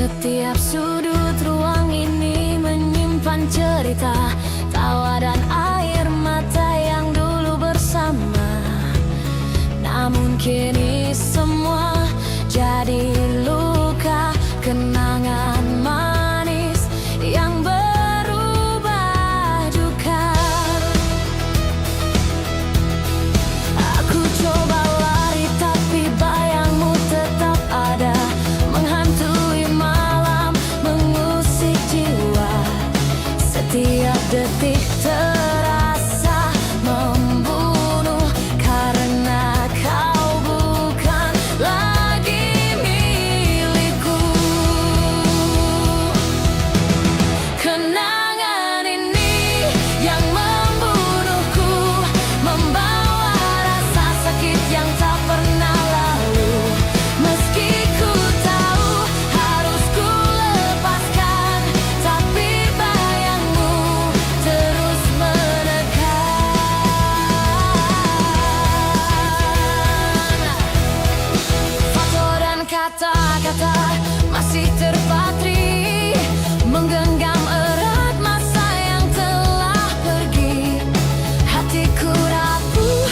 Setiap sudut ruang ini menyimpan cerita, tawa dan air mata yang dulu bersama. Namun kini semua jadi luka, kenangan manis yang berubah duka. Aku coba lari tapi bayangmu tetap ada, menghantui malam, mengusik jiwa. Setiap detik terasa membunuh, karena kau bukan lagi milikku. Kenangan ini yang membunuhku, membawa rasa sakit yang tak pernah lalu. Meski ku tahu harus ku lepaskan, tapi bayangmu terus menekan. Foto dan kata-kata masih terpatri, menggenggam erat masa yang telah pergi. Hatiku rapuh,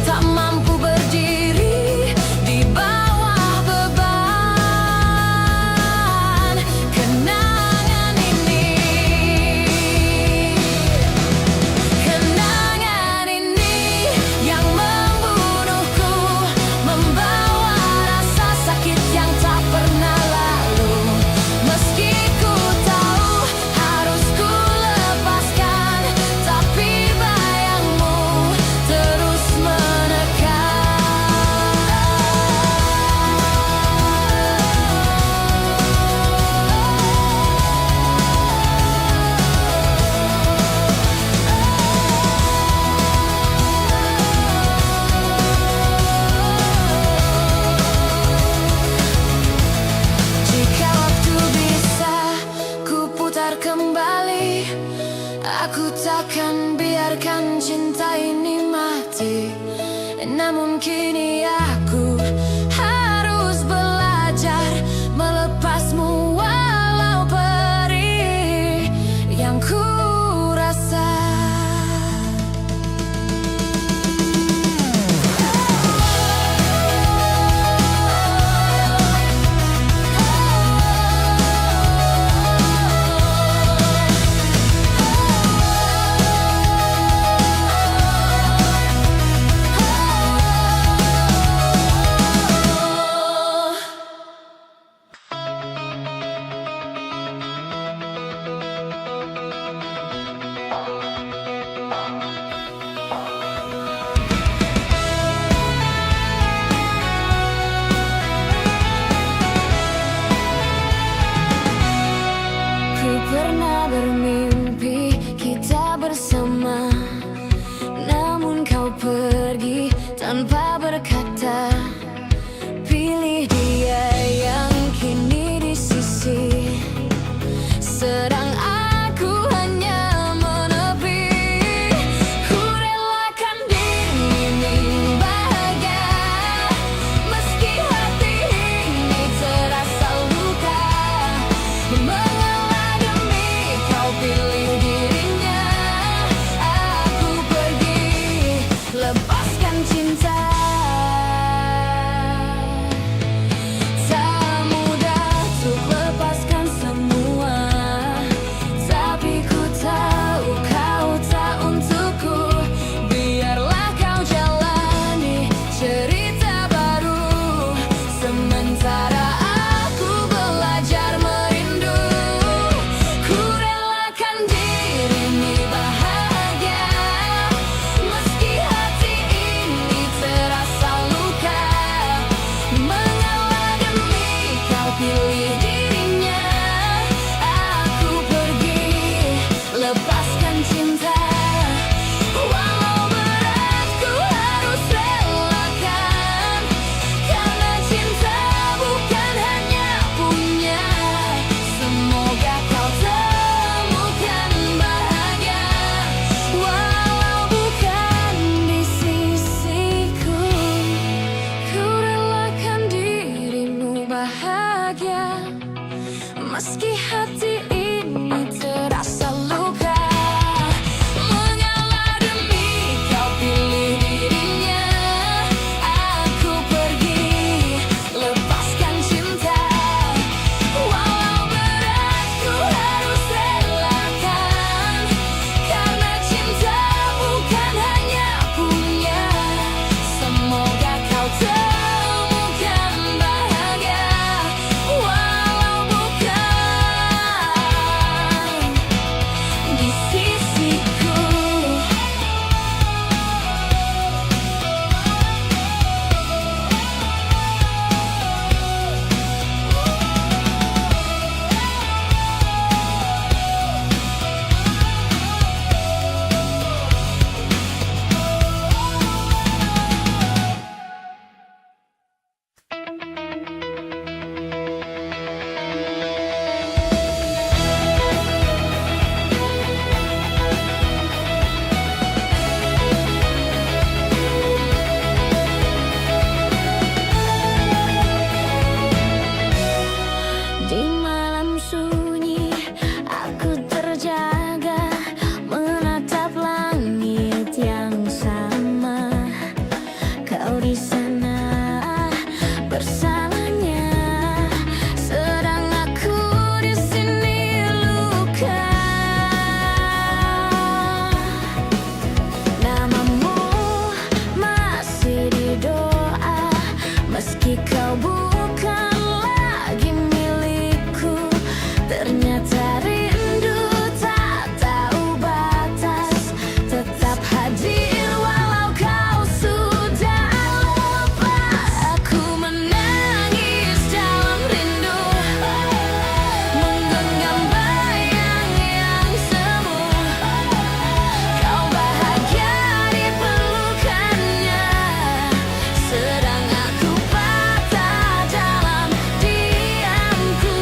tak mampu berdiri di bawah beban kenangan ini. Kenangan ini yang membunuhku, membawa rasa sakit yang tak pernah lalu. Meski ku tahu harus ku lepaskan, tapi bayangmu terus Jika waktu bisa ku putar kembali, aku takkan biarkan cinta ini mati. Namun kini aku harus belajar melepasmu walau perih yang ku rasa. Ku pernah bermimpi kita bersama, namun kau pergi tanpa berkata. Pilih dia yang kini di sisi, sedang aku hanya menepi. Ku relakan diri bahagia, meski hati ini terasa luka. Mengalah demi kau pilih dirinya, aku pergi lepaskan cinta. Meski hati ini terasa luka, mengalah demi kau pilih dirinya. Aku pergi, lepaskan cinta. Walau berat ku harus relakan, karena cinta bukan hanya punya. Semoga kau temukan bahagia, walau bukan di sisiku. Di malam sunyi aku terjaga, menatap langit yang sama. Kau di sana bersamanya, sedang aku di sini luka. Namamu masih di doa, meski kau bukan lagi milikku. Ternyata rindu tak tahu batas, tetap hadir walau kau sudah lepas. Aku menangis dalam rindu, menggenggam bayang yang semu. Kau bahagia di pelukannya, sedang aku patah dalam diamku.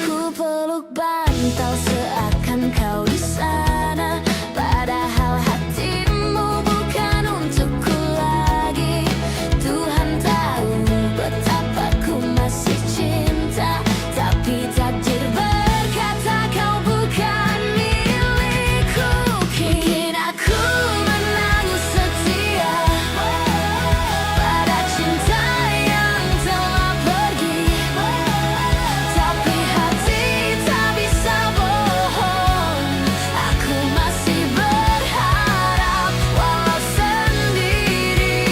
Ku peluk bantal seakan kau di sana, padahal hatimu bukan untukku lagi. Tuhan tahu betapa ku masih cinta, tapi takdir berkata kau bukan milikku. Kini aku menangis setia pada cinta yang telah pergi, tapi hati tak bisa bohong. Aku masih berharap walau sendiri.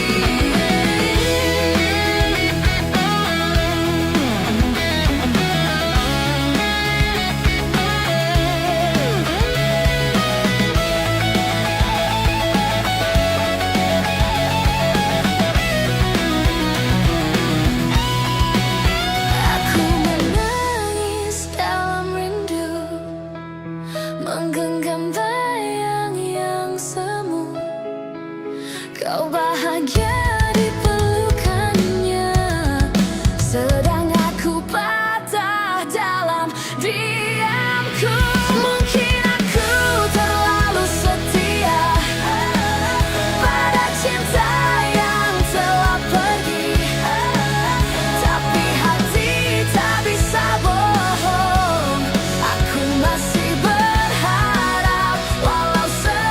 Aku menangis dalam rindu, menggenggam bayang yang semu. Kau bahagia di pelukannya, sedang aku patah dalam diamku. Mungkin aku terlalu setia pada cinta yang telah pergi, tapi hati tak bisa bohong. Aku masih berharap walau sendiri.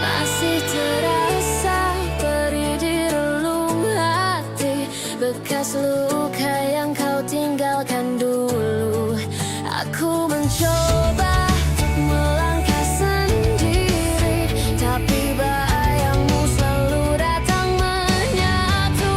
Masih terasa perih di relung hati, bekas luka yang kau tinggalkan dulu. Aku mencoba untuk melangkah sendiri, tapi bahayamu selalu datang menyatu.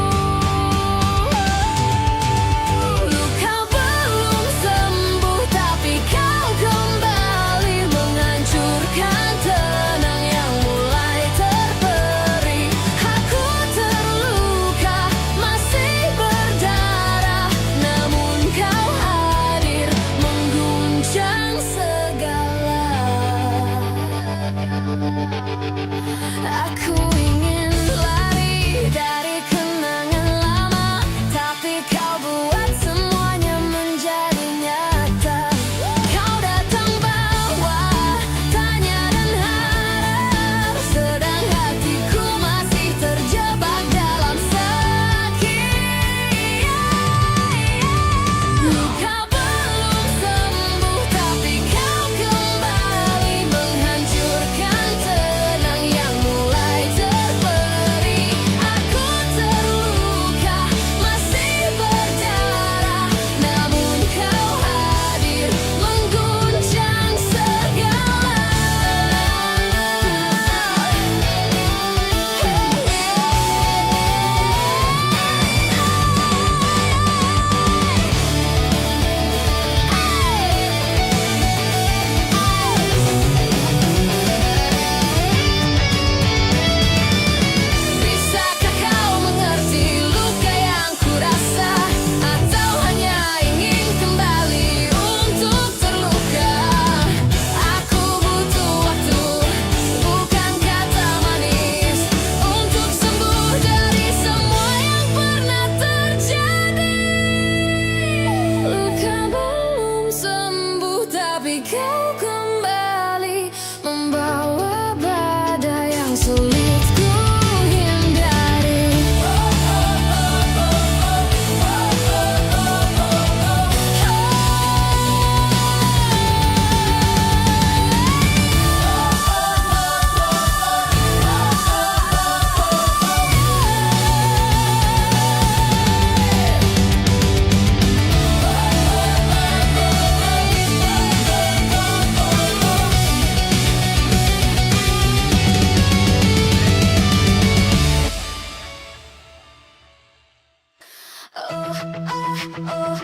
oh,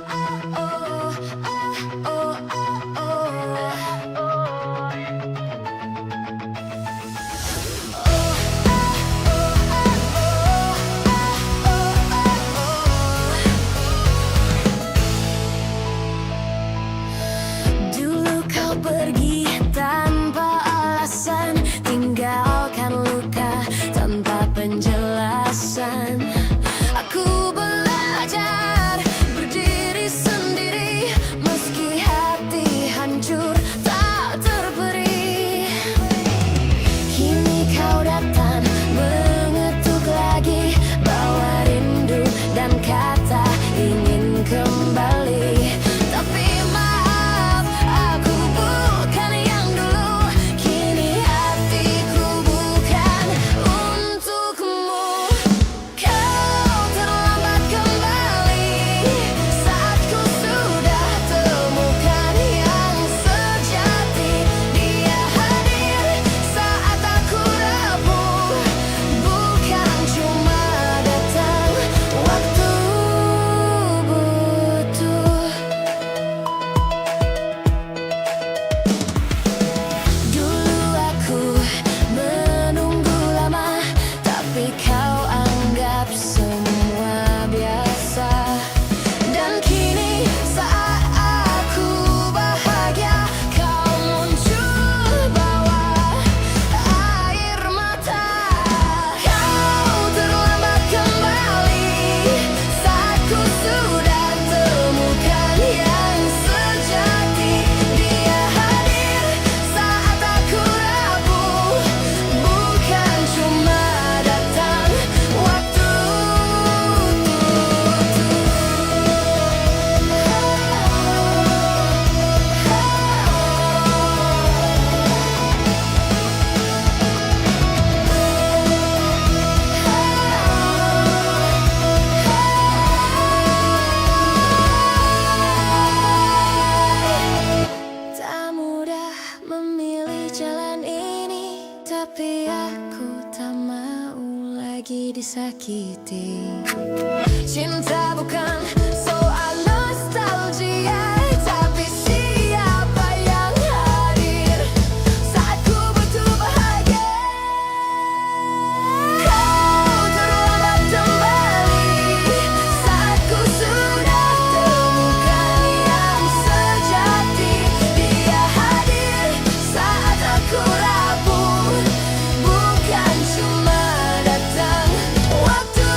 oh, oh, Dulu kau pergi tanpa alasan, tinggalkan luka tanpa penjelasan. Aku belajar berdiri sendiri, meski hati hancur tak terberi. Kini kau datang mengetuk lagi, bawa rindu dan kata ingin kembali. Tapi maaf, aku bukan yang dulu. Kini hatiku bukan untukmu. Kau terlambat kembali saat ku sudah temukan yang sejati. Dia hadir saat aku rapuh, bukan cuma datang waktu butuh. Dulu aku menunggu lama, tapi kau anggap semua biasa. Dan kini saat aku bahagia, kau muncul bawa air mata. Kau terlambat kembali saat ku sudah temukan yang sejati. Dia hadir saat aku rapuh, bukan cuma datang waktu Tak mudah memilih jalan ini, tapi aku tak mau lagi disakiti. Cinta bukan soal nostalgia, tapi siapa yang hadir saat ku butuh bahagia. Kau terlambat kembali saat ku sudah temukan yang sejati. Dia hadir saat aku rapuh, bukan cuma datang waktu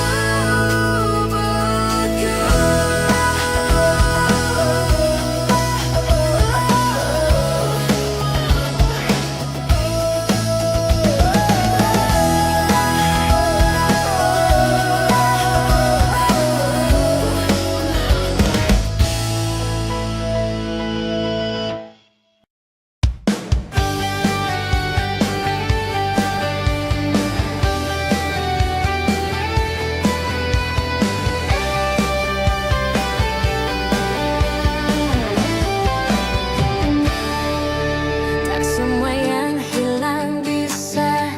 Tak semua yang hilang bisa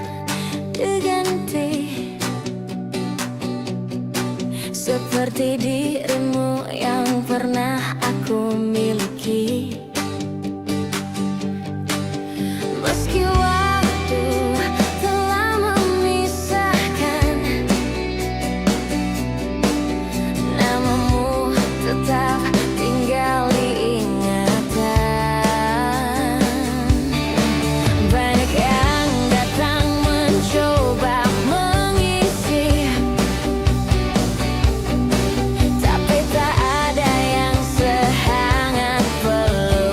diganti, seperti dirimu yang pernah aku miliki. Meski waktu telah memisahkan, namamu tetap tinggal di ingatan. Banyak yang datang mencoba mengisi, tapi tak ada yang sehangat pelukmu.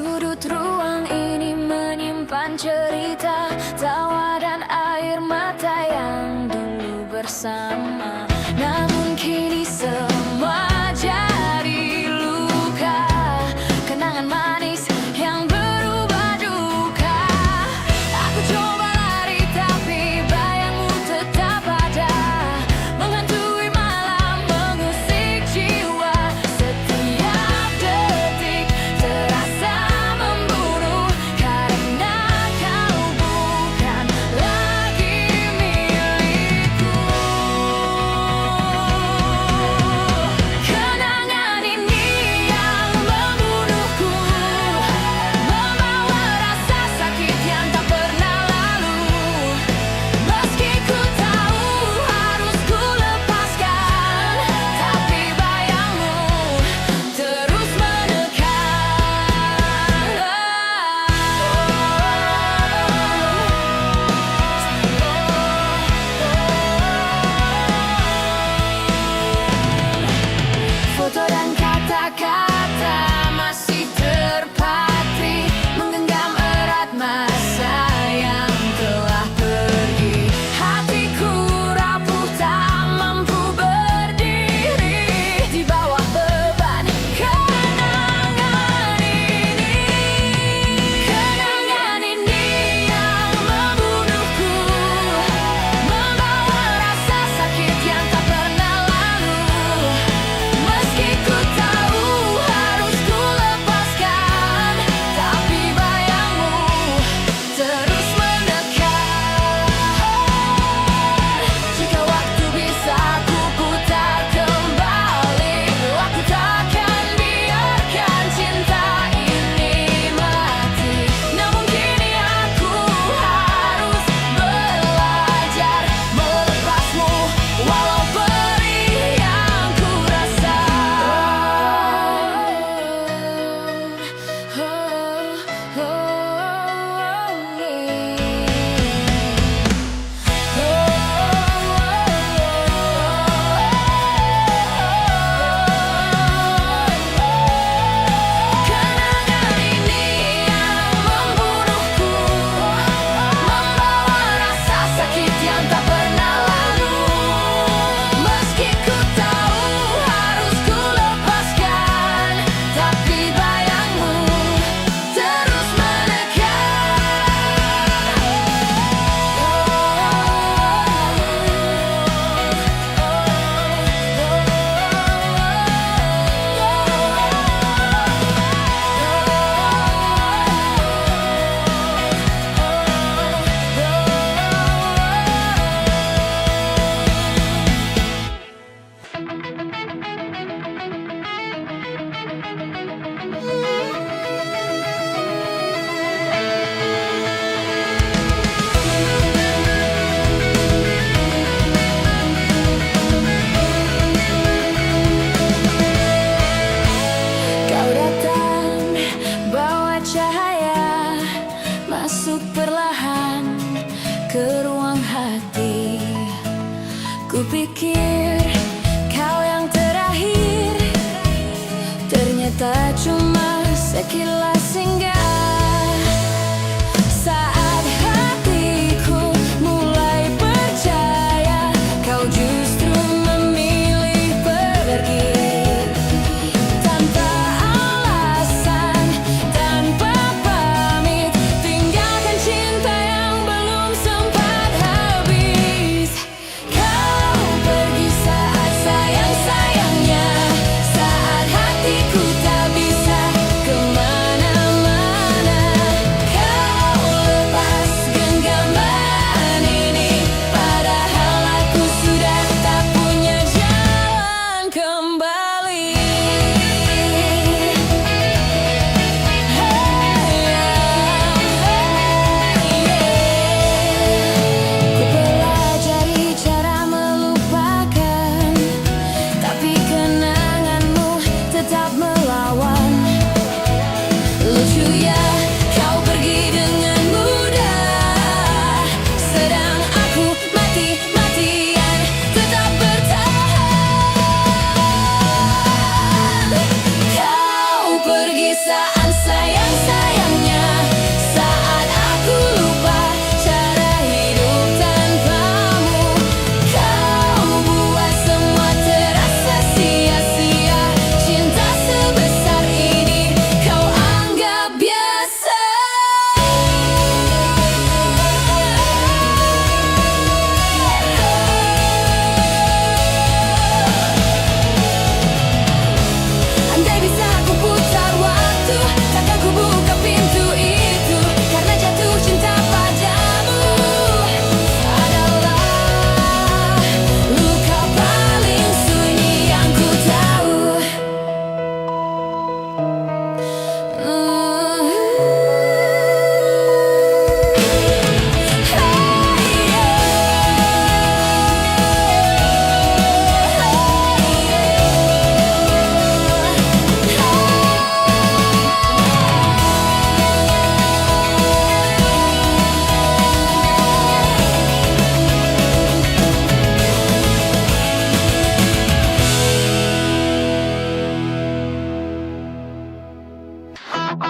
Sudut ruang ini menyimpan cerita, tawa dan air mata yang dulu bersama. Namun kini semua jadi luka, kenangan manis yang berubah duka. Aku coba lari tapi bayangmu tetap ada, menghantui malam, mengusik jiwa. Setiap detik terasa membunuh, karena kau bukan lagi milikku. Kenangan ini yang membunuhku, membawa rasa sakit yang tak pernah lalu. Meski ku tahu harus ku lepaskan, tapi bayangmu terus menekan. Foto dan kata-kata masih terpatri, menggenggam erat masa yang telah pergi. Hatiku rapuh tak mampu berdiri di bawah beban kenangan ini. Kenangan ini yang membunuhku, membawa rasa sakit yang tak pernah lalu. Meski ku tahu harus ku lepaskan, tapi bayangmu terus menekan. Jika waktu bisa ku putar kembali, aku takkan biarkan cinta ini mati. Namun kini aku harus belajar melepasmu, walau perih yang ku rasa. Kenangan ini yang membunuhku, membawa rasa sakit yang tak pernah lalu. Meski ku tahu harus ku lepaskan, tapi bayangmu terus Kau datang bawa cahaya, masuk perlahan ke ruang hati. Kupikir kau yang terakhir, ternyata cuma sekilas singgah. Saat hatiku mulai percaya, kau justru memilih pergi. Tanpa alasan, tanpa pamit, tinggalkan cinta yang belum sempat habis. Kau pergi saat sayang-sayangnya, saat hatiku tak bisa kemana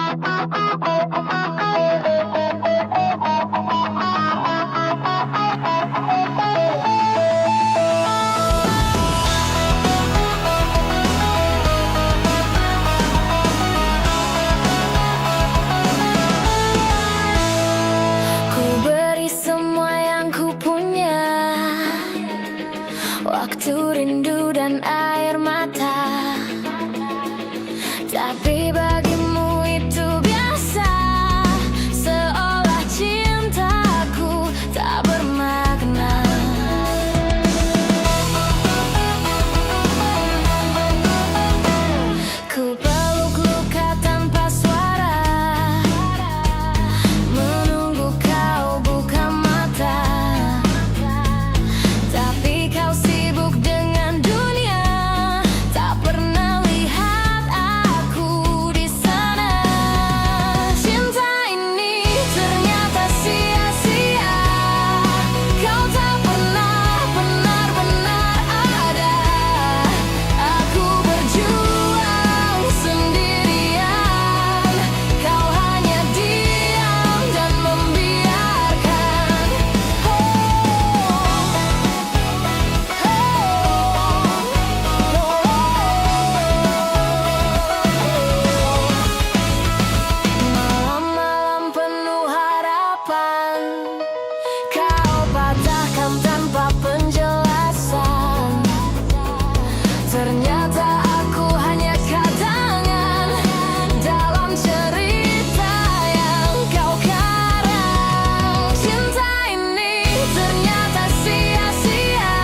Ku beri semua yang ku punya, waktu, rindu, dan air mata. Tapi bagimu itu biasa, seolah cintaku tak bermakna. Ku peluk luka tanpa suara, menunggu kau buka mata. Tapi kau sibuk dengan dunia, tak pernah lihat aku di sana. Cinta ini ternyata sia-sia, kau tak pernah benar-benar ada. Aku berjuang sendirian, kau hanya diam dan membiarkan. Malam-malam penuh harapan, kau patahkan tanpa penjelasan. Ternyata aku hanya kadangan dalam cerita yang kau karang. Cinta ini ternyata sia-sia,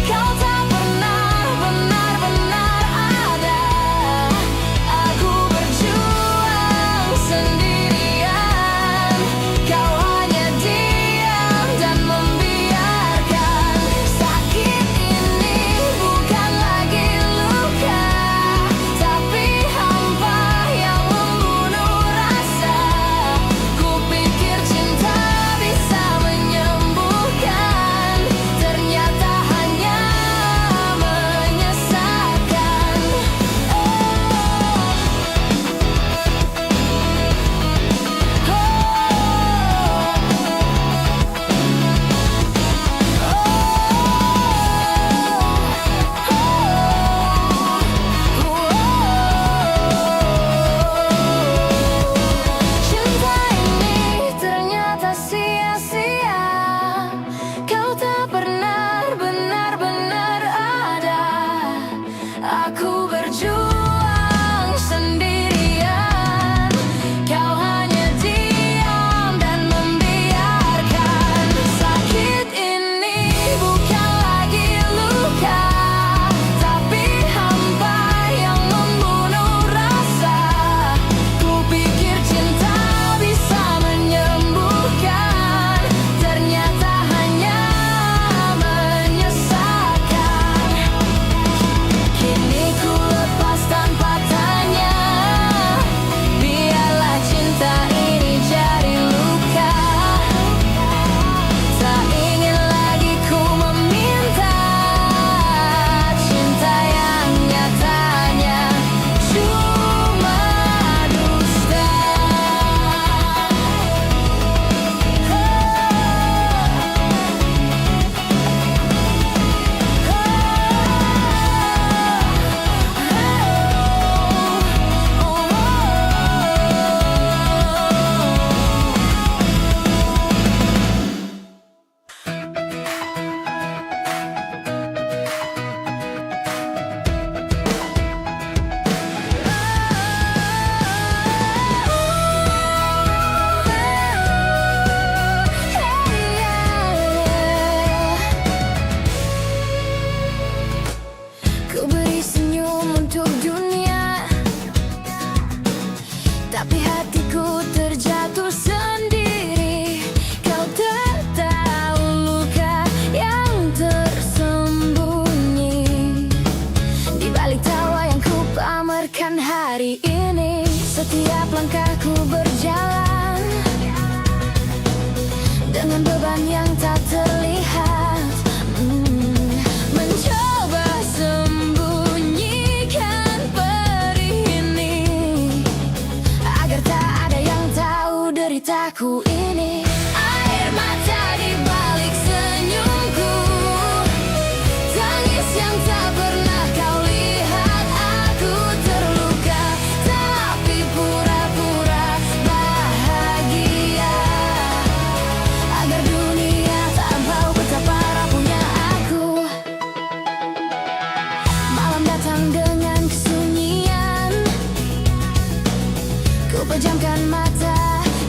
kau tak pernah benar-benar ada. Aku berjuang sendirian, kau hanya diam dan membiarkan. Sakit ini bukan lagi luka, tapi hampa yang membunuh rasa. Kupikir cinta bisa menyembuhkan, ternyata hanya menyesatkan. Cinta ini ternyata sia-sia, kau tak pernah benar-benar ada. Aku berjuang sendirian, kau hanya diam dan membiarkan. Sakit ini bukan lagi luka, tapi hampa yang membunuh rasa. Kupikir cinta bisa menyembuhkan, ternyata hanya menyesatkan. Kini ku lepas tanpa tanya, biarlah cinta ini jadi luka. Tak ingin lagi ku meminta cinta yang nyatanya cuma dusta. Ku beri senyum untuk dunia, tapi hatiku terjatuh sendiri. Kau tak tahu luka yang tersembunyi di balik tawa yang ku pamerkan hari ini. Setiap langkahku berjalan dengan beban yang tak terlihat, mencoba sembunyikan perih ini. mataku ini. Air mata di balik senyumku, tangis yang tak pernah kau lihat. Aku terluka tapi pura-pura bahagia, agar dunia tak tahu betapa rapuhnya aku. Malam datang dengan kesunyian, ku pejamkan mata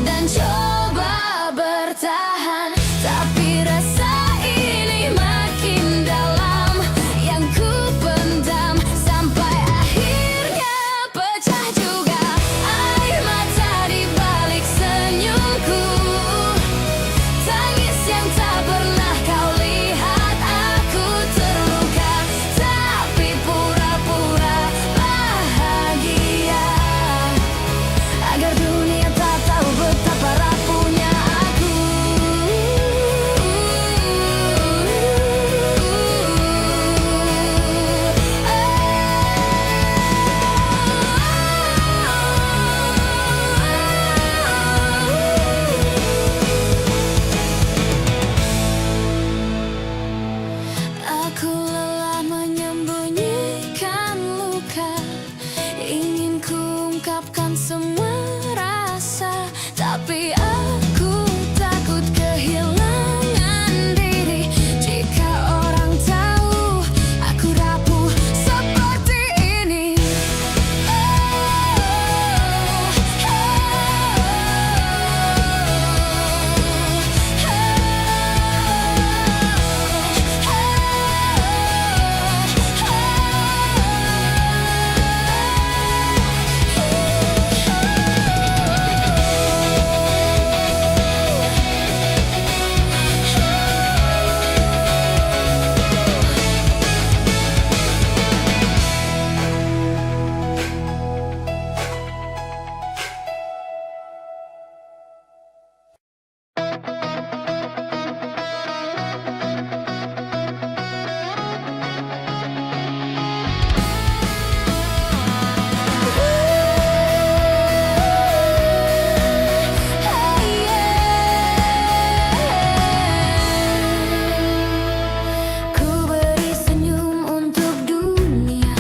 dan coba bertahan, tapi rasa ini makin dalam yang ku pendam, sampai akhirnya pecah juga. Air mata di balik senyumku, tangis yang tak pernah kau lihat. Aku terluka tapi pura-pura bahagia, agar dunia tak tahu betapa rapuhnya aku. Aku lelah menyembunyikan luka, ingin ku ungkapkan semua rasa, tapi aku takut kehilangan diri. Jika orang tahu aku rapuh seperti ini. Ku beri senyum untuk dunia,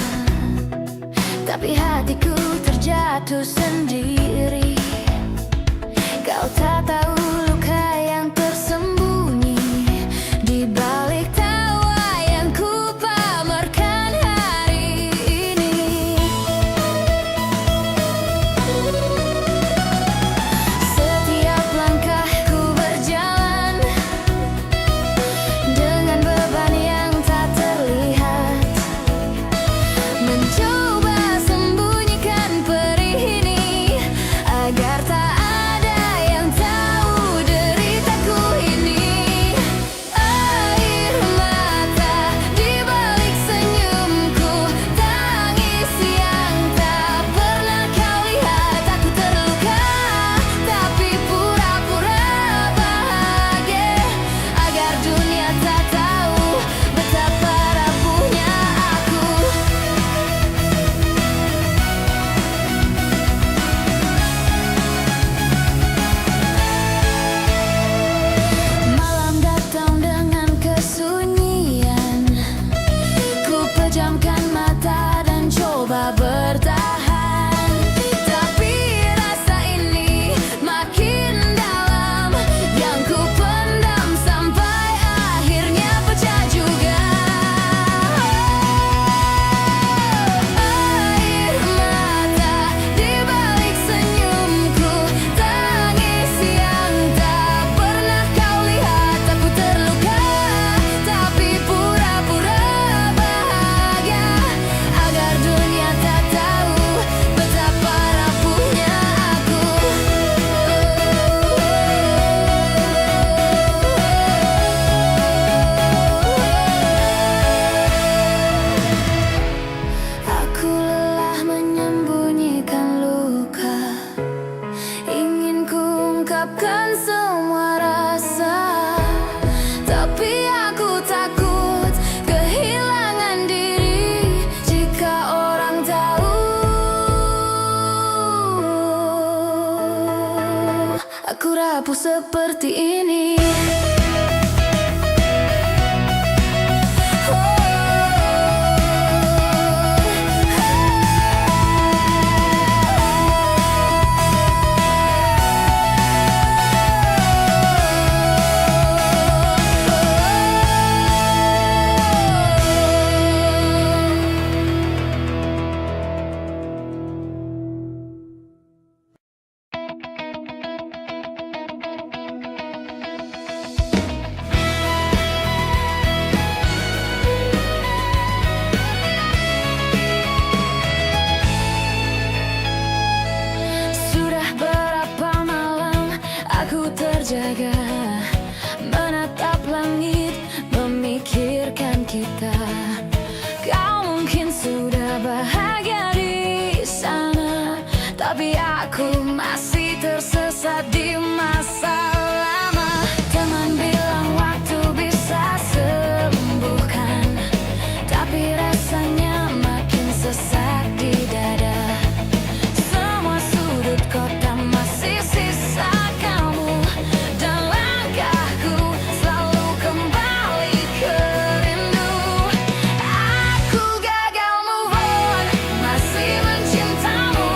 tapi hatiku terjatuh sendiri. Kau tak tahu luka yang tersembunyi di balik tawa yang ku pamerkan hari ini. Setiap langkahku berjalan dengan beban yang tak terlihat, mencoba sembunyikan perih ini, agar tak ada yang tahu deritaku ini. Air mata di balik senyumku, tangis yang tak pernah kau lihat. Aku terluka tapi pura-pura bahagia, agar dunia tak tahu betapa rapuhnya aku. Malam datang dengan kesunyian, ku pejamkan mata dan coba bertahan, tapi rasa ini makin dalam yang ku pendam, sampai akhirnya pecah juga. Air mata di balik senyumku, tangis yang tak pernah kau lihat. Aku terluka tapi pura-pura bahagia, agar dunia tak tahu betapa rapuhnya aku. Aku lelah menyembunyikan luka, ingin ku ungkapkan semua rasa, tapi aku takut kehilangan diri. Jika orang tahu aku rapuh seperti ini. Terjaga menatap langit, memikirkan kita. Kau mungkin sudah bahagia di sana, tapi aku masih tersesat di masa lama. Teman bilang waktu bisa sembuhkan, tapi rasanya makin sesak di dada. Semua sudut kota masih sisa kamu, dan langkahku selalu kembali ke rindu. Aku gagal move on, masih mencintamu,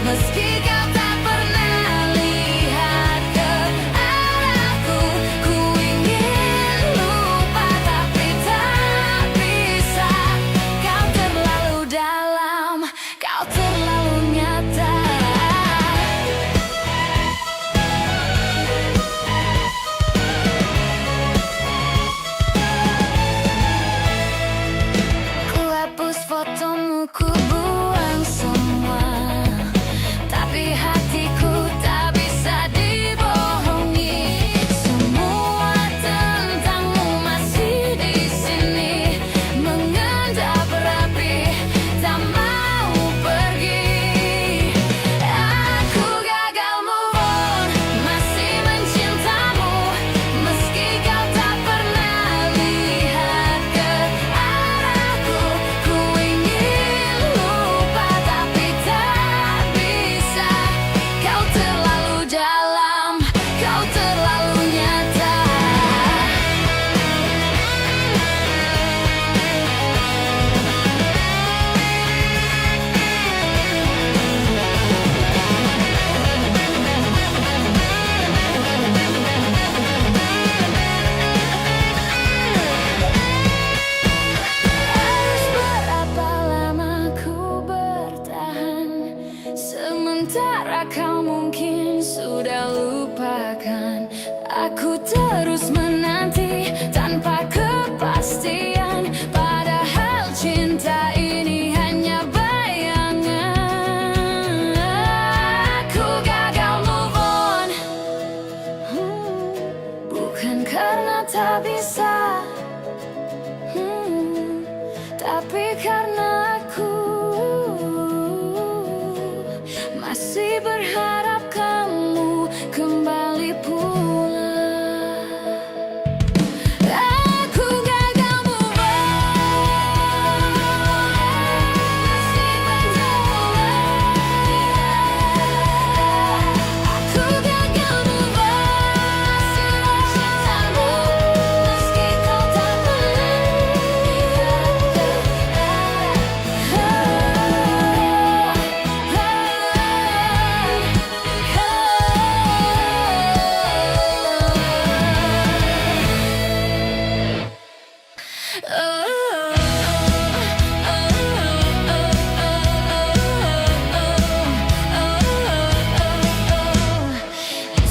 meski kau tak pernah lihat ke arahku. Ku ingin lupa tapi tak bisa. Kau terlalu dalam, kau terlalu nyata. Ku hapus fotomu, ku buang semua, tapi hatiku tak bisa dibohongi. Semua tentangmu masih di sini, mengendap rapi, tak mau pergi. Aku gagal move on, masih mencintamu, meski kau tak pernah lihat ke arahku. Ku ingin lupa tapi tak bisa. Kau terlalu dalam, kau terlalu nyata. Harus berapa lama ku bertahan, sementara kau mungkin sudah lupakan. Aku terus menanti tanpa kepastian, padahal cinta ini hanya bayangan. Aku gagal move on, bukan karena tak bisa, tapi karena aku masih berharap kamu kembali pulang. Aku gagal move on, masih aku gagal move on, masih mencintamu, meski kau tak pernah lihat ke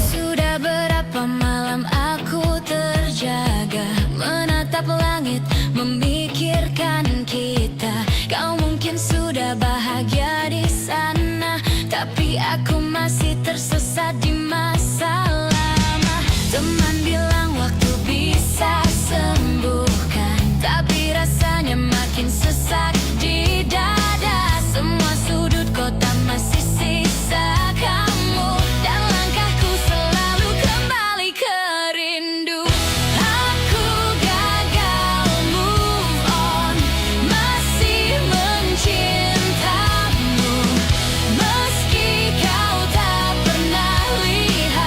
Sudah berapa malam aku terjaga, menatap langit, memikirkan kita. Kau mungkin sudah bahagia di sana, tapi aku masih tersesat di masa lama. Teman bilang waktu bisa sembuhkan, tapi rasanya makin sesak di dada. Semua sudut kota masih sisa kamu, dan langkahku selalu kembali ke rindu. Aku gagal move on, masih mencintamu, meski kau tak pernah lihat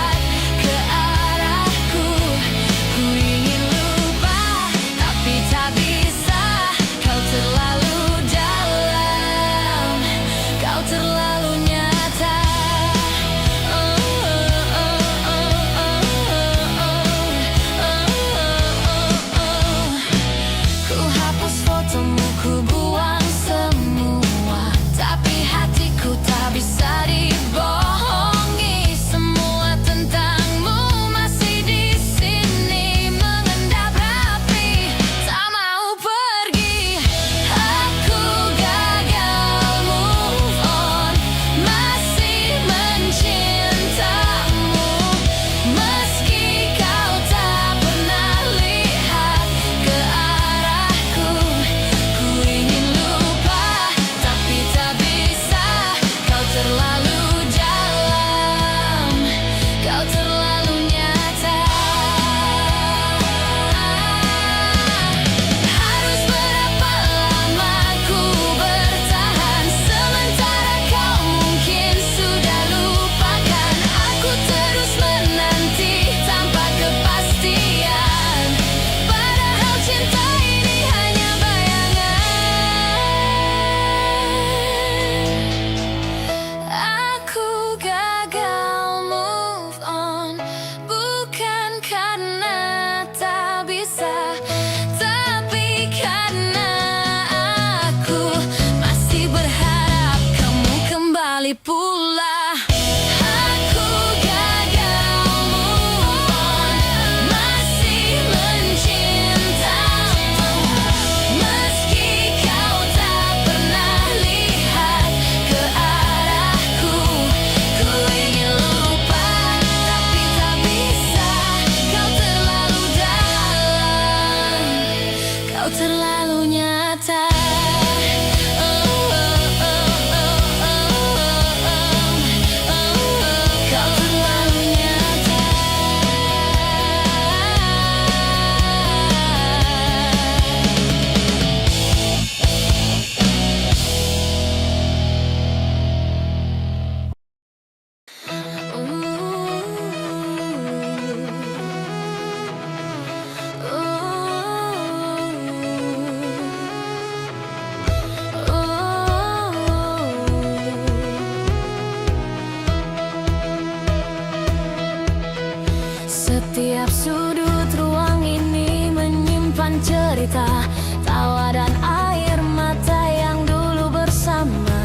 Setiap sudut ruang ini menyimpan cerita, tawa dan air mata yang dulu bersama.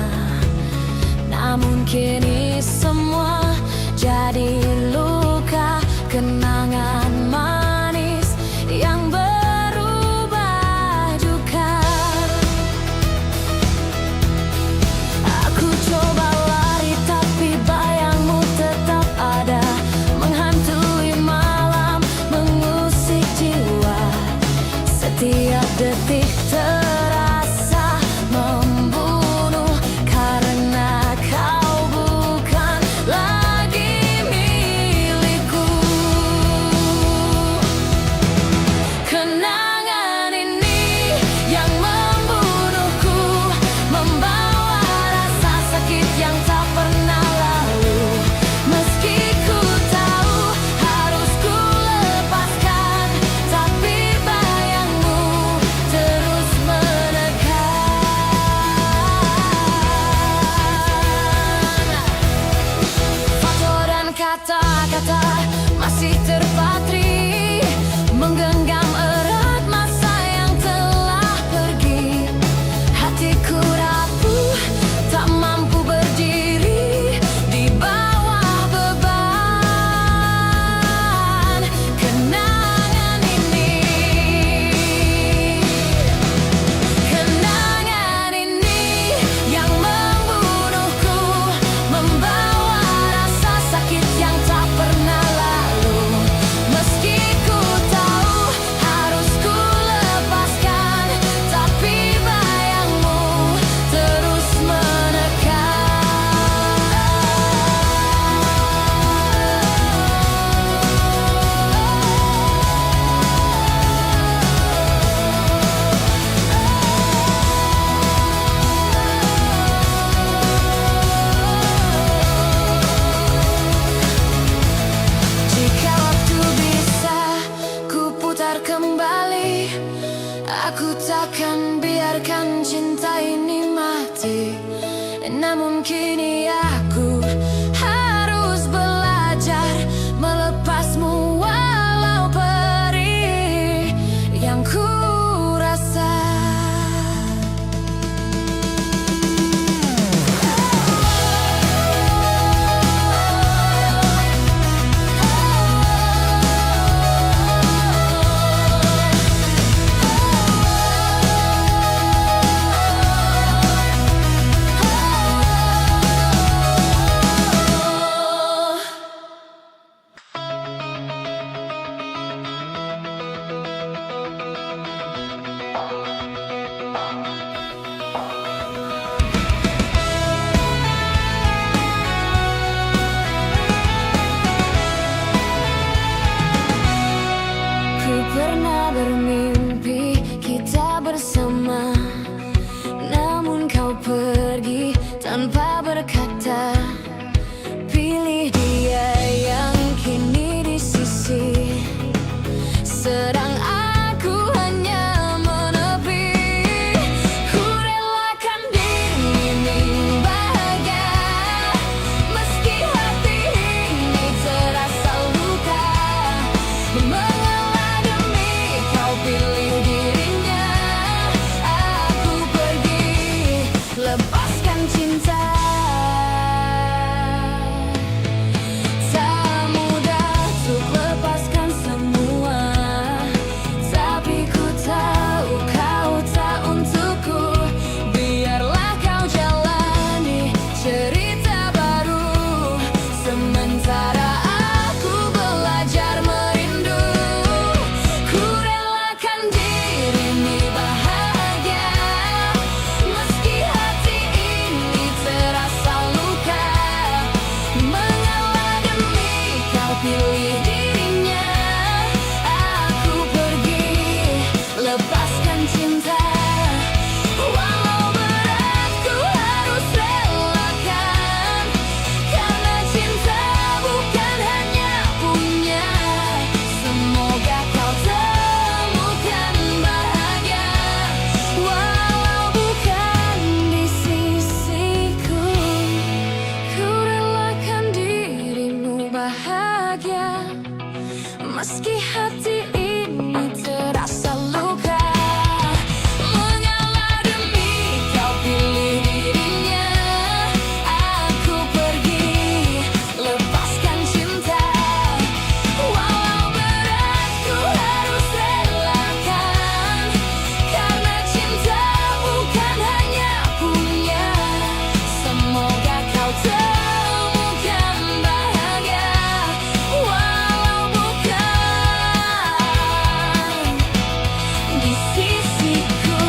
Namun kini semua jadi luka, kenangan manis yang berubah duka. Aku coba lari tapi bayangmu tetap ada, menghantui malam, mengusik jiwa. Setiap detik terasa membunuh, karena kau bukan lagi milikku. Kenangan ini yang membunuhku, membawa rasa sakit yang tak pernah lalu. Meski ku tahu harus ku lepaskan, tapi bayangmu terus menekan. Foto dan kata-kata masih terpatri, menggenggam erat masa yang telah pergi. Hatiku rapuh, tak mampu berdiri di bawah beban kenangan ini. Kenangan ini yang membunuhku, membawa rasa sakit yang tak pernah lalu. Meski ku tahu harus ku lepaskan, tapi bayangmu terus Jika waktu bisa ku putar kembali, aku takkan biarkan cinta ini mati. Namun kini aku harus belajar melepasmu walau perih yang ku rasa. Ku pernah bermimpi kita bersama, namun kau pergi tanpa berkata. Pilih dia yang kini di sisi, sedang aku hanya menepi. Ku relakan diri ini bahagia, meski hati ini terasa luka. Mengalah demi kau pilih dirinya, aku pergi lepaskan cinta. Tak mudah untuk lepaskan semua, tapi ku tahu kau tak untukku. Biarlah kau jalani cerita baru, sementara aku belajar merindu. Ku relakan diri ini bahagia, meski hati ini terasa luka. Mengalah demi kau pilih dirinya, aku pergi lepaskan cinta. Walau berat ku harus relakan, karena cinta bukan hanya punya. Semoga kau temukan bahagia, walau bukan di sisiku. Ku relakan dirimu bahagia, Meski hati ini terasa luka, mengalah demi kau pilih dirinya. Aku pergi, lepaskan cinta. Walau berat ku harus relakan, karena cinta bukan hanya punya. Semoga kau temukan bahagia, walau bukan di sisiku.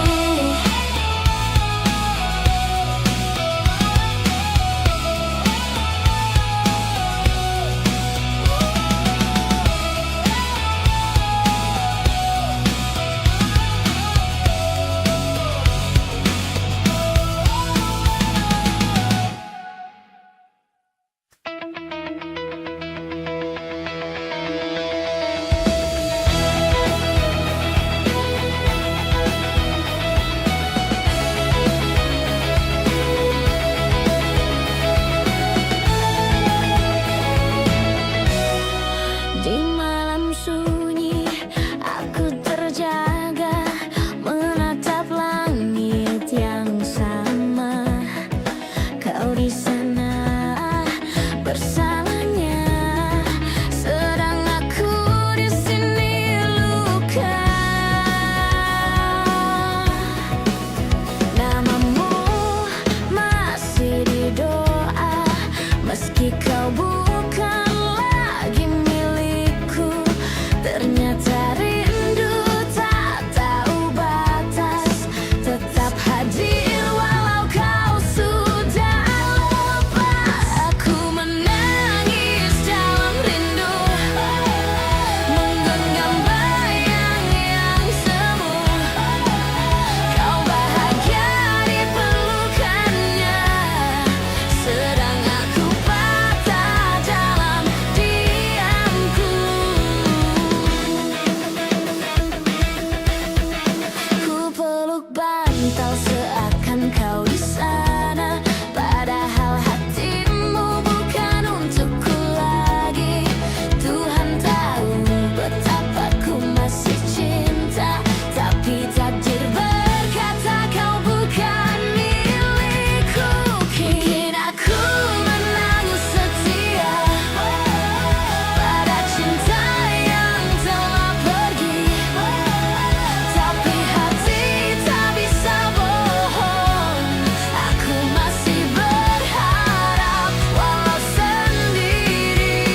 Di malam sunyi aku terjaga, menatap langit yang sama. Kau di sana bersamanya, sedang aku di sini luka. Namamu masih di doa, meski kau bukan lagi milikku. Ternyata rindu tak tahu batas, tetap hadir walau kau sudah lupa. Aku menangis dalam rindu, menggenggam bayang yang semu. Kau bahagia di pelukannya, sedang aku patah dalam diamku. Ku peluk bantal seakan kau di sana, padahal hatimu bukan untukku lagi. Tuhan tahu betapa ku masih cinta, tapi takdir berkata kau bukan milikku. Kini aku menangis setia pada cinta yang telah pergi, tapi hati tak bisa bohong. Aku masih berharap walau sendiri.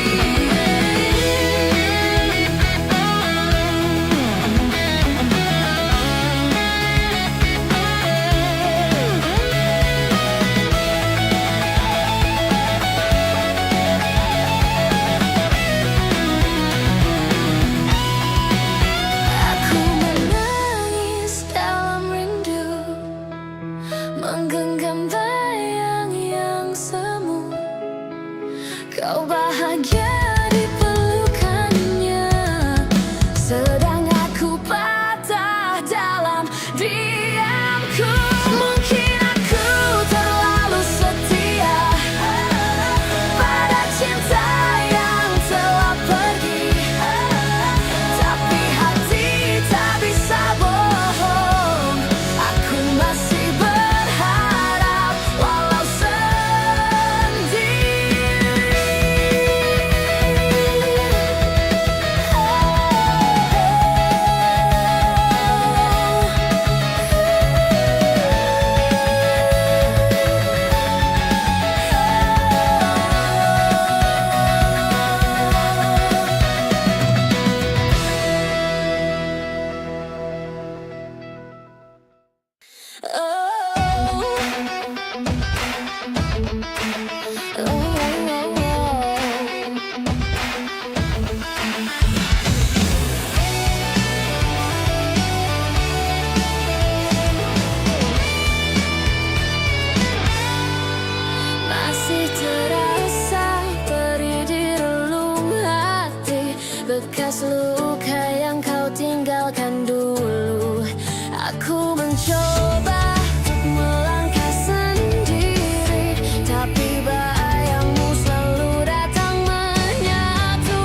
Aku menangis dalam rindu, menggenggam bayang yang semu. Kau bahagia di pelukannya, sedang aku patah dalam diamku. Mungkin aku terlalu setia pada cinta yang telah pergi, tapi hati tak bisa bohong. Aku masih berharap walau sendiri. Masih terasa perih di relung hati, bekas luka yang kau tinggalkan dulu. Aku mencoba untuk melangkah sendiri, tapi bayangmu selalu datang menyatu.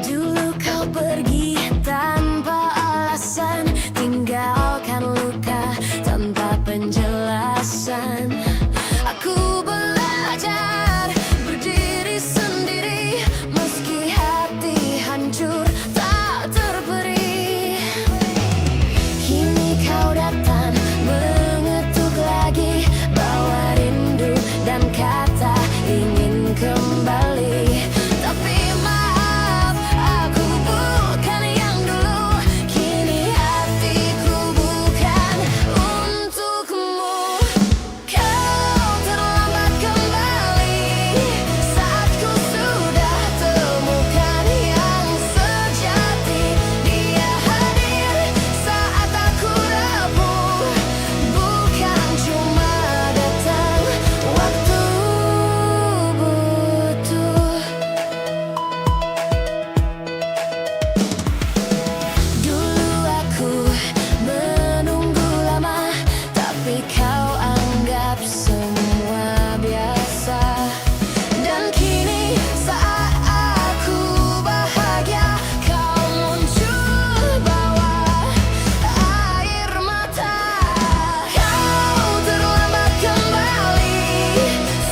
Dulu kau pergi tanpa alasan, tinggalkan luka tanpa penjelasan. Aku belajar berdiri sendiri, meski hati hancur tak terperi. Kini kau datang mengetuk lagi, bawa rindu dan kata ingin kembali. Tapi maaf, aku bukan yang dulu. Kini hatiku bukan untukmu. Kau terlambat kembali saat ku sudah temukan yang sejati. Dia hadir saat aku rapuh, bukan cuma datang waktu butuh. Dulu aku menunggu lama, tapi kau anggap semua biasa. Dan kini saat aku bahagia, kau muncul bawa air mata. Kau terlambat kembali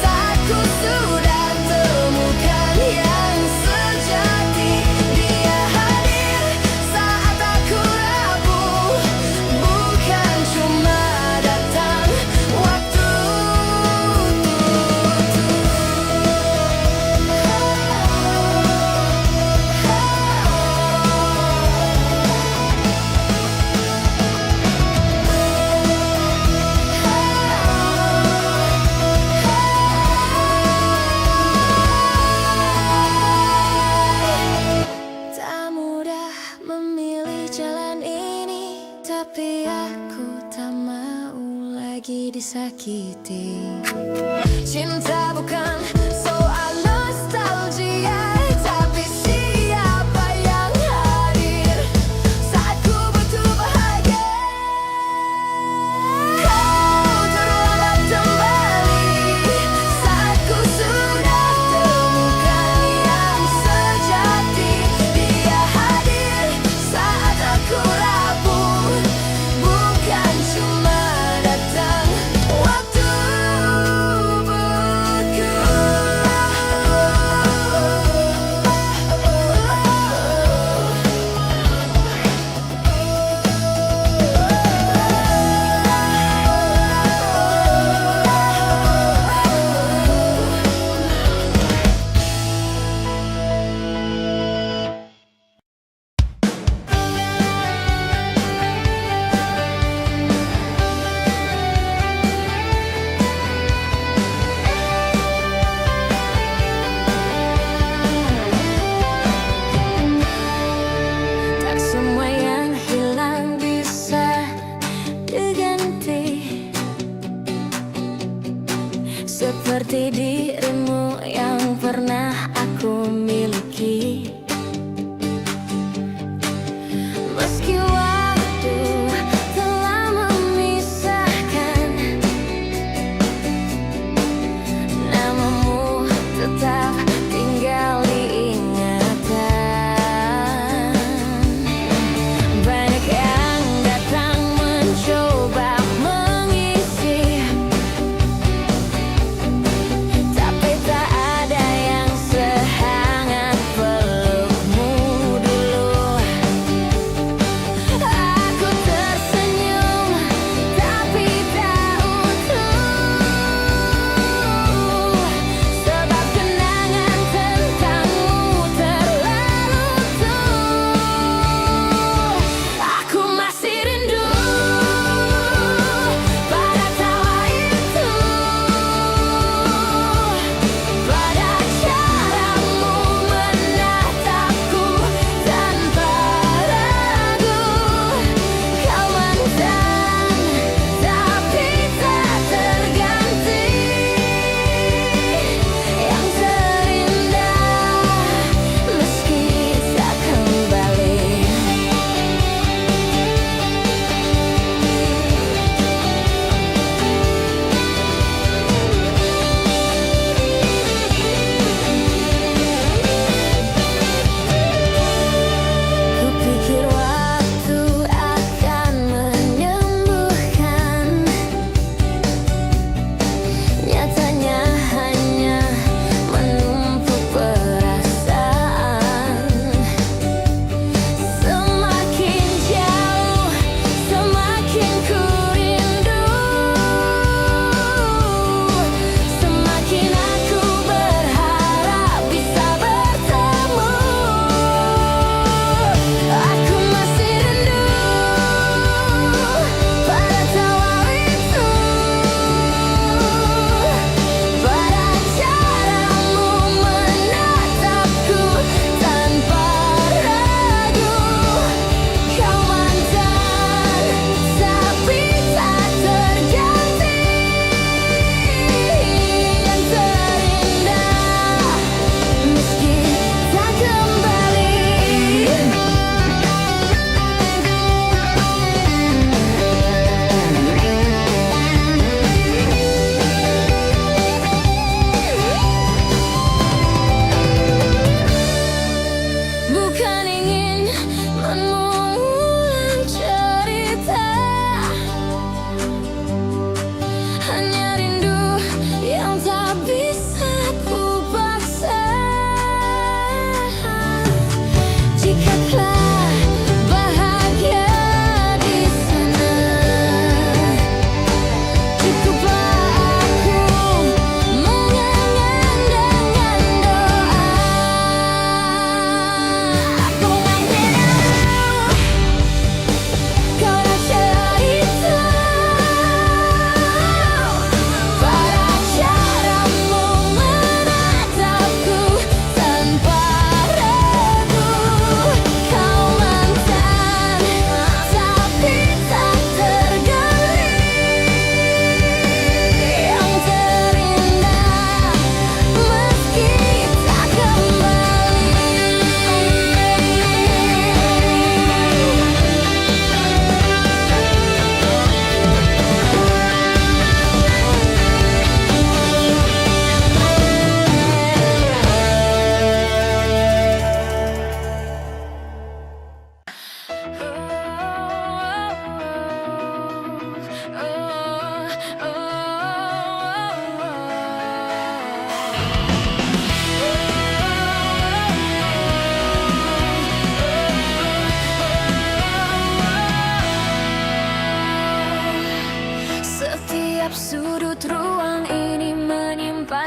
saat ku sudah temukan yang sejati. Dia hadir saat aku rapuh, bukan cuma datang waktu tak mudah memilih jalan ini, tapi aku tak mau lagi disakiti. Cinta bukan soal nostalgia, tapi siapa yang hadir saat ku butuh bahagia. Kau terlambat kembali saat ku sudah temukan yang sejati. Dia hadir saat aku rapuh, bukan cuma datang waktu tak semua yang hilang bisa diganti, seperti dirimu yang pernah aku miliki. Meski waktu telah memisahkan, namamu tetap tinggal di ingatan. Banyak yang datang mencoba mengisi, tapi tak ada yang sehangat peluk.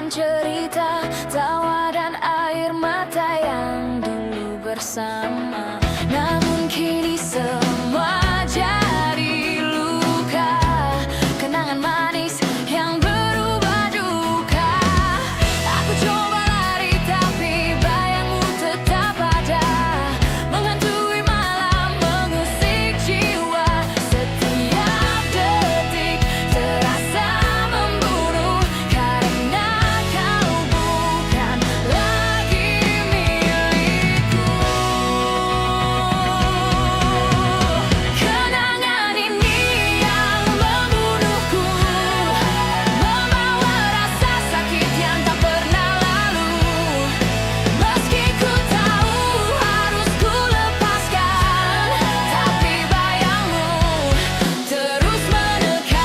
bagaikan cerita, tawa dan air mata yang dulu bersama. Namun kini semua jadi luka, kenangan manis yang berubah duka. Aku coba lari tapi bayangmu tetap ada, menghantui malam, mengusik jiwa. Setiap detik terasa membunuh, karena kau bukan lagi milikku. Kenangan ini yang membunuhku, membawa rasa sakit yang tak pernah lalu. Meski ku tahu harus ku lepaskan, tapi bayangmu terus menekan.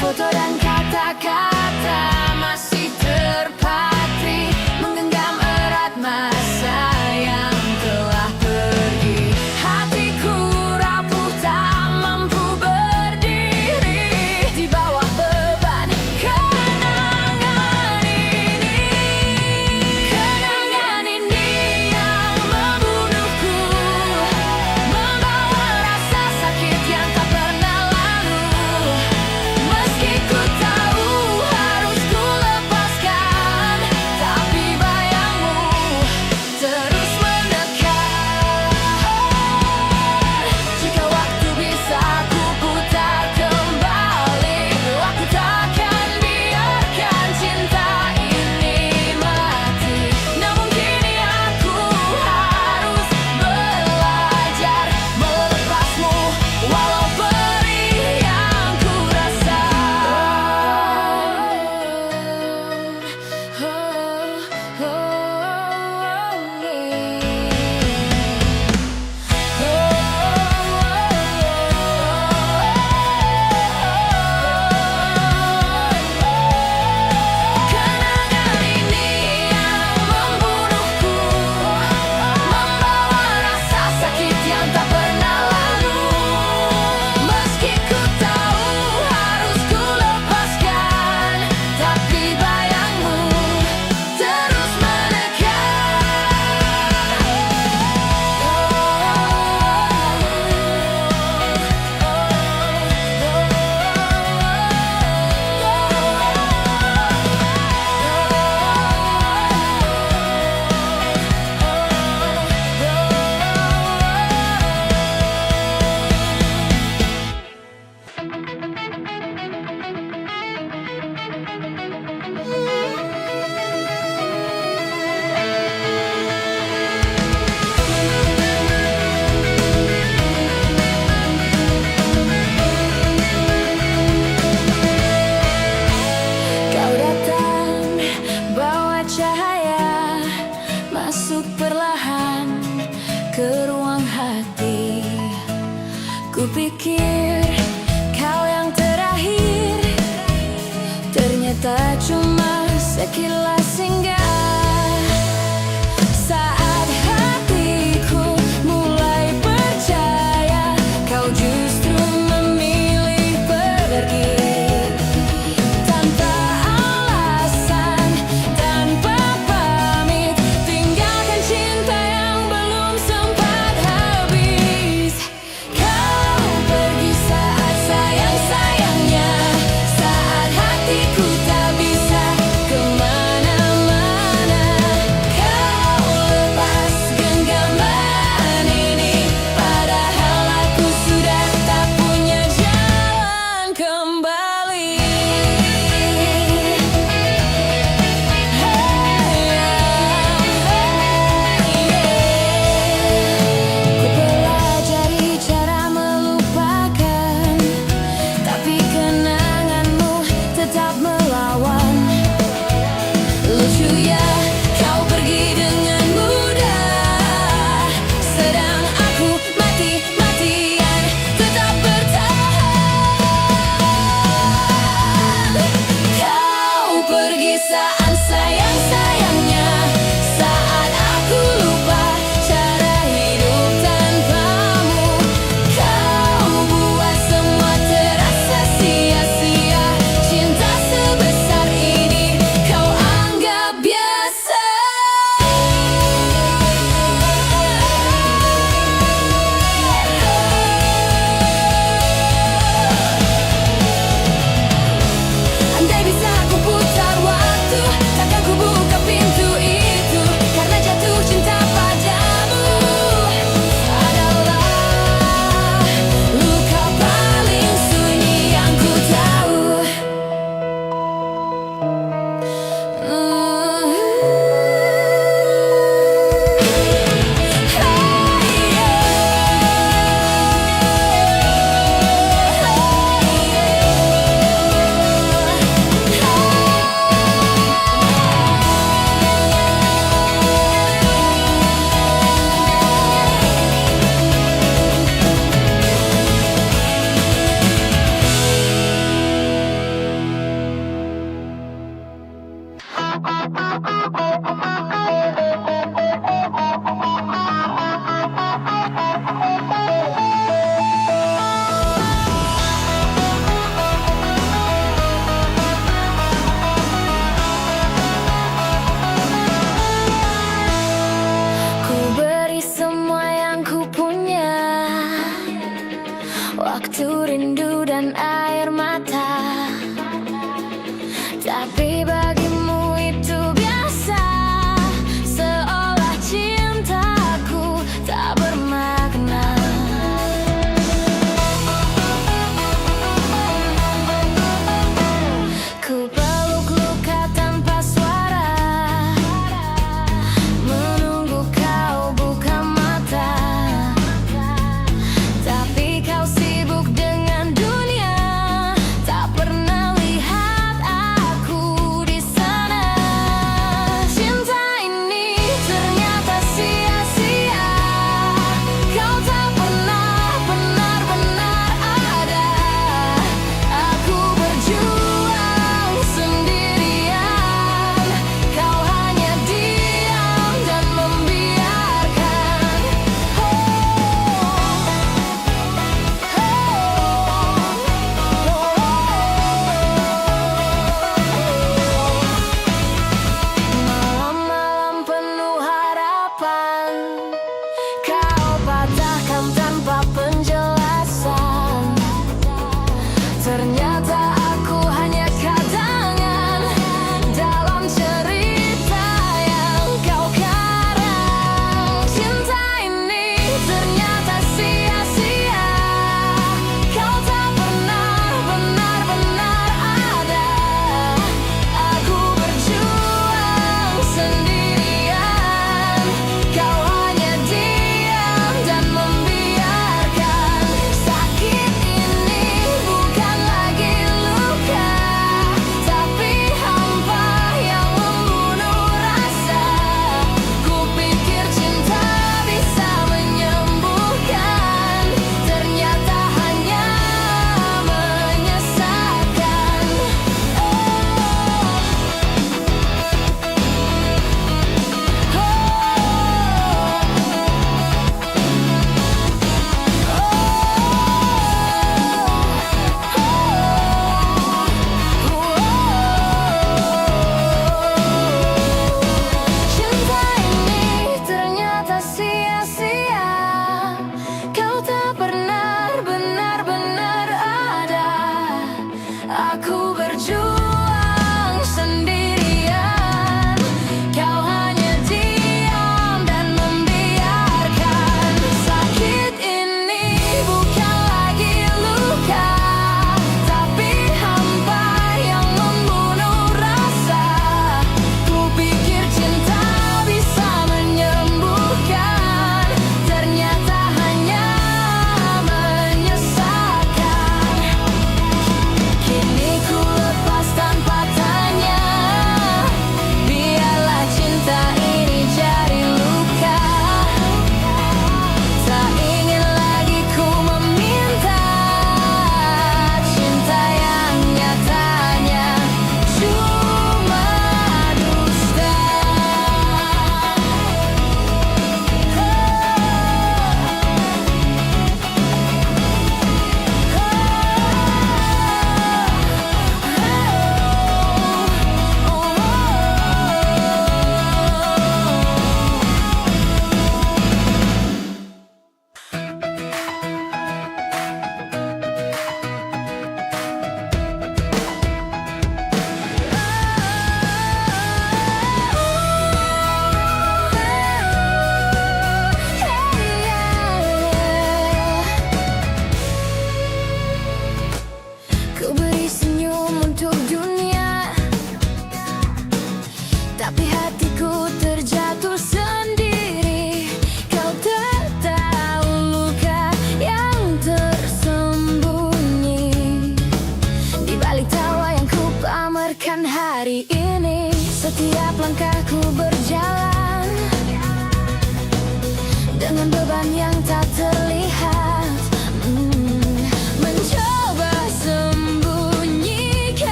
Foto dan kata-kata masih terpatri, menggenggam erat masa yang telah pergi. Hatiku rapuh tak mampu berdiri di bawah beban kenangan ini. Kenangan ini yang membunuhku, membawa rasa sakit yang tak pernah lalu. Meski ku tahu harus ku lepaskan, tapi bayangmu terus mendekat. Jika waktu bisa ku putar kembali, aku takkan biarkan cinta ini mati. Namun kini aku harus belajar melepasmu, walau perih yang ku rasa. Kenangan ini yang membunuhku, membawa rasa sakit yang tak pernah lalu. Meski ku tahu harus ku lepaskan, tapi bayangmu terus Kau datang bawa cahaya, masuk perlahan ke ruang hati. Kupikir kau yang terakhir, ternyata cuma sekilas singgah. Saat hatiku mulai percaya, kau justru memilih pergi. Tanpa alasan, tanpa pamit, tinggalkan cinta yang belum sempat habis. Kau pergi saat sayang-sayangnya, saat hatiku tak bisa kemana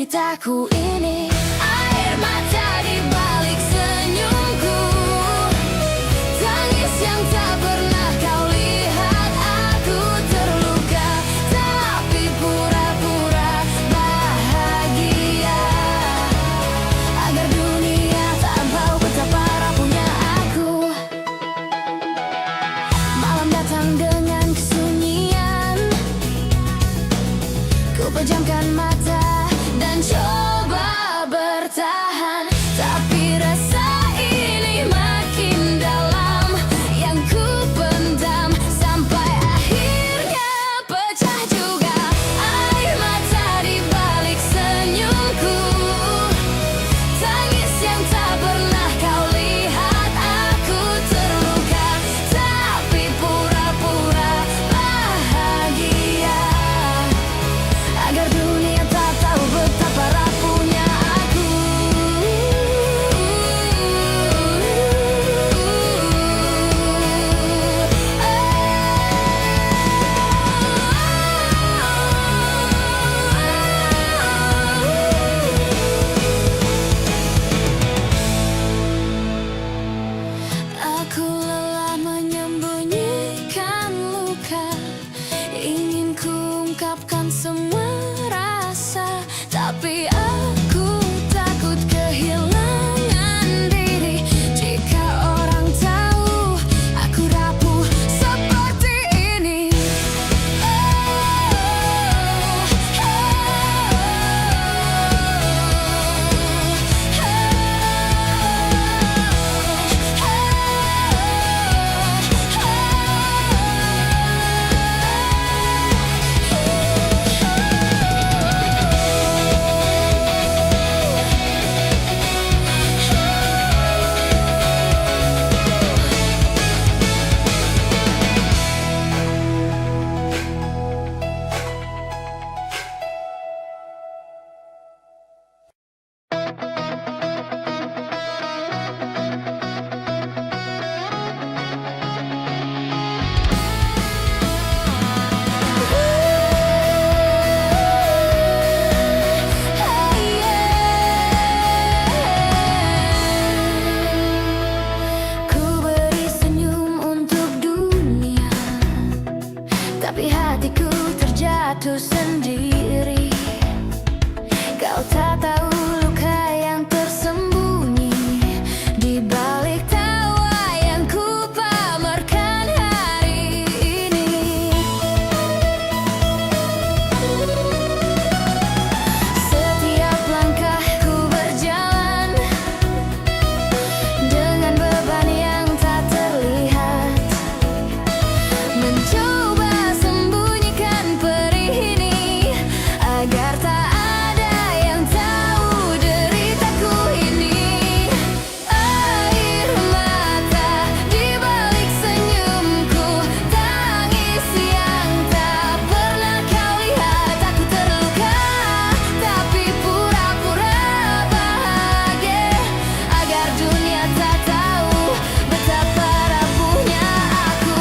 deritaku ini. Air mata di balik senyumku, tangis yang tak pernah kau lihat. Aku terluka, tapi pura-pura bahagia, agar dunia tak tahu betapa rapuhnya aku. Malam datang dengan kesunyian, ku pejamkan mata dan coba bertahan, tapi rasa ini makin dalam yang ku pendam, sampai akhirnya pecah juga. Air mata di balik senyumku, tangis yang tak pernah kau lihat. Aku terluka, tapi pura-pura bahagia, agar dunia tak tahu betapa rapuhnya aku. Aku lelah menyembunyikan luka, ingin ku ungkapkan semua rasa, tapi aku takut kehilangan diri. Jika orang tahu aku rapuh seperti ini. Ku beri senyum untuk dunia, tapi hatiku terjatuh sendiri. Kau tak tahu luka yang tersembunyi di balik tawa yang ku pamerkan hari ini. Setiap langkahku berjalan dengan beban yang tak terlihat, mencoba sembunyikan perih ini, agar tak ada yang tahu deritaku ini. Air mata di balik senyumku, tangis yang tak pernah kau lihat. Aku terluka, tapi pura-pura bahagia, agar dunia tak tahu betapa rapuhnya aku.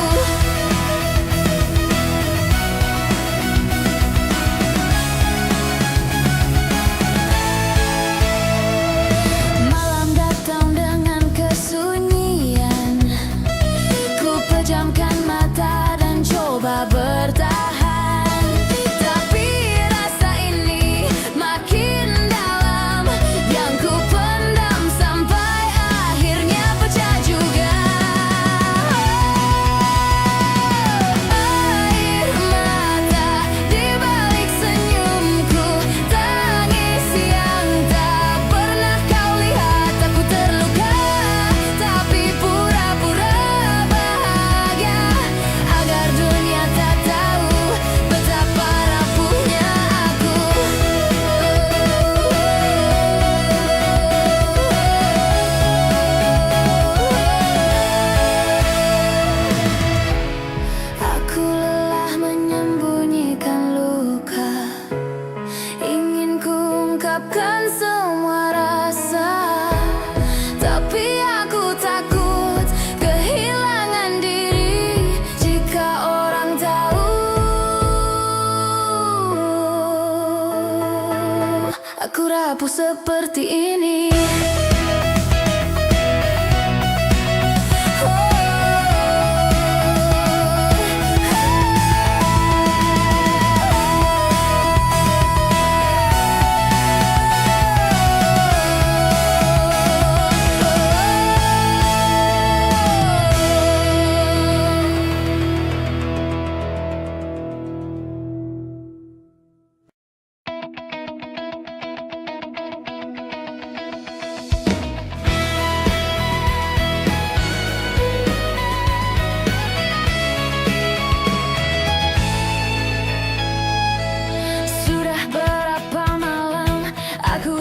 Malam datang dengan kesunyian, ku pejamkan mata dan coba bertahan, tapi rasa ini makin dalam yang ku pendam, sampai akhirnya pecah juga. Air mata di balik senyumku, tangis yang tak pernah kau lihat. Aku terluka, tapi pura-pura bahagia, agar dunia tak tahu betapa rapuhnya aku. Aku lelah menyembunyikan luka, ingin ku ungkapkan semua rasa, tapi aku takut kehilangan diri. Jika orang tahu aku rapuh seperti ini.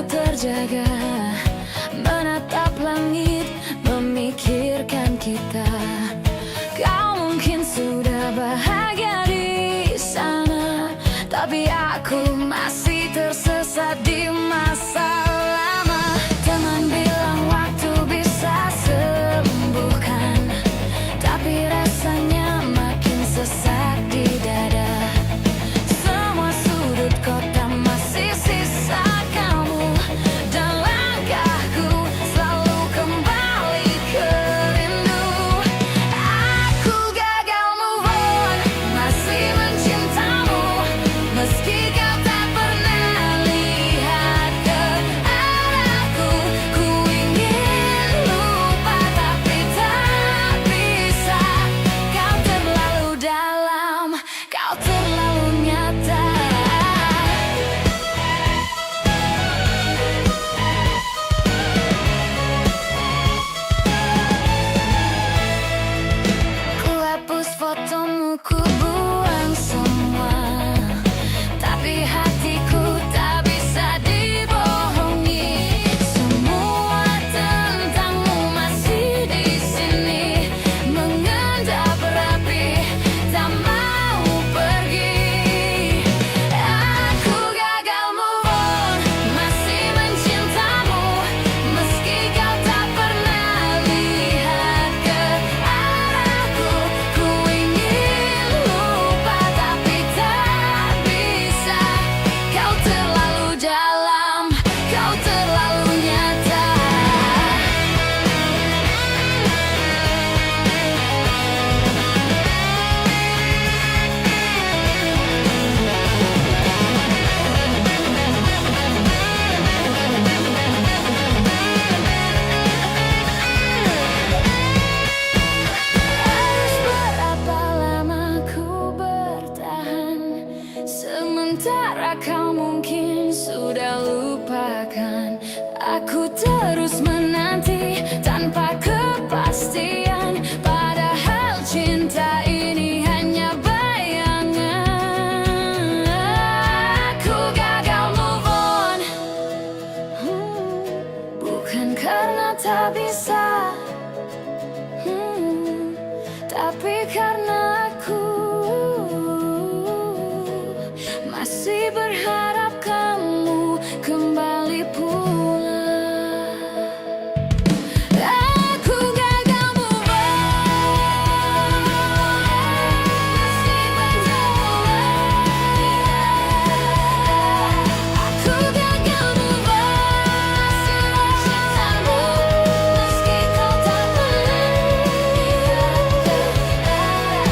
Terjaga menatap langit, memikirkan kita. Kau mungkin sudah bahagia di sana, tapi aku masih tersesat di masa lama. Teman bilang waktu bisa sembuhkan, tapi rasanya makin sesak di dada. Semua sudut kota masih sisa kamu, dan langkahku selalu kembali ke rindu. Aku gagal move on, masih mencintamu, meski kau tak pernah lihat ke arahku. Ku ingin lupa tapi tak bisa. Kau terlalu dalam, kau terlalu nyata. Ku hapus fotomu, ku buang semua, tapi hatiku tak bisa dibohongi. Semua tentangmu masih di sini, mengendap berapi, tak mau pergi. Aku gagal move on, masih mencintamu, meski kau tak pernah lihat ke arahku. Ku ingin lupa tapi tak bisa. Kau terlalu dalam, kau terlalu nyata. Harus berapa lama ku bertahan, sementara kau mungkin sudah lupakan. Aku terus menanti tanpa kepastian, padahal cinta ini hanya bayangan. Aku gagal move on, bukan karena tak bisa, tapi karena aku masih berharap kamu kembali pulang. Aku gagal move on, masih aku gagal move on, masih mencintamu, meski kau tak pernah lihat ke arahku.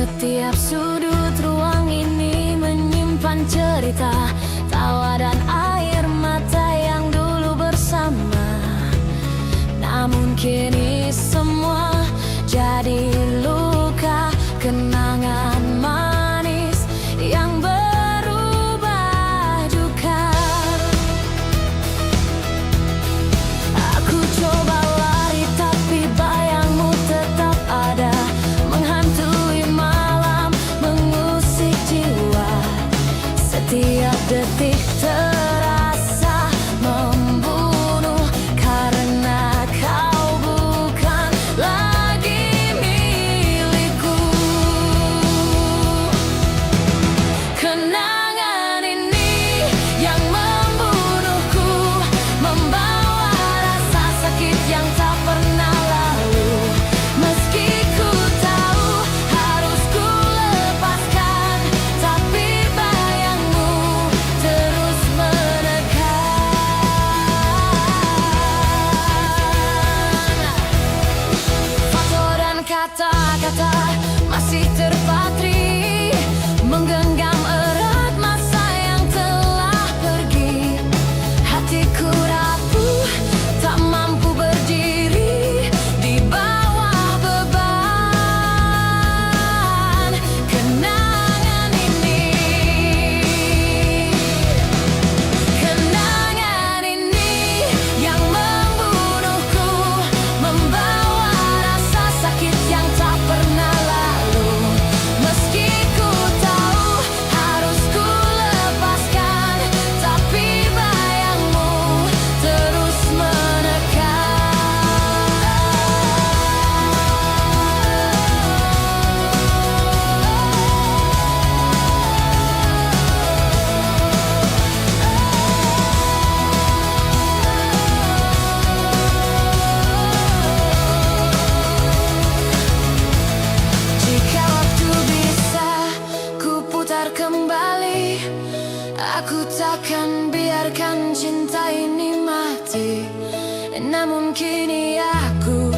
Setiap sudut ruang ini menyimpan cerita, tawa dan air mata yang dulu bersama. Namun kini semua jadi luka, kenangan manis yang berubah duka. Aku coba lari tapi bayangmu tetap ada, menghantui malam, mengusik jiwa. Setiap detik terasa membunuh, karena kau bukan lagi milikku. Kenangan ini yang membunuhku, membawa rasa sakit yang tak pernah lalu. Meski ku tahu harus ku lepaskan, tapi bayangmu terus menekan. Foto dan kata-kata masih terpatri, menggenggam erat masa yang telah pergi. Hatiku rapuh, tak mampu berdiri di bawah beban kenangan ini. Kenangan ini yang membunuhku, membawa rasa sakit yang tak pernah lalu. Meski ku tahu harus ku lepaskan, tapi bayangmu terus Jika waktu bisa ku putar kembali, aku takkan biarkan cinta ini mati. Namun kini aku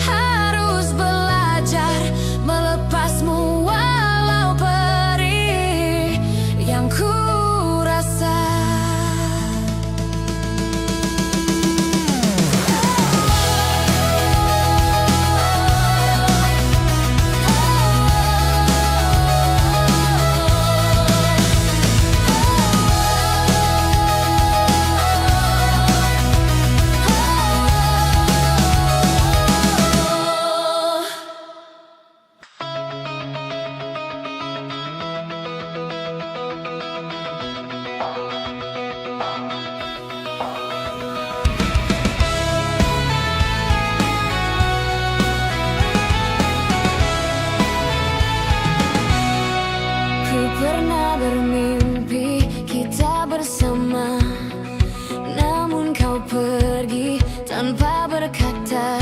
harus belajar melepasmu walau perih yang ku rasa. Ku pernah bermimpi kita bersama, namun kau pergi tanpa berkata.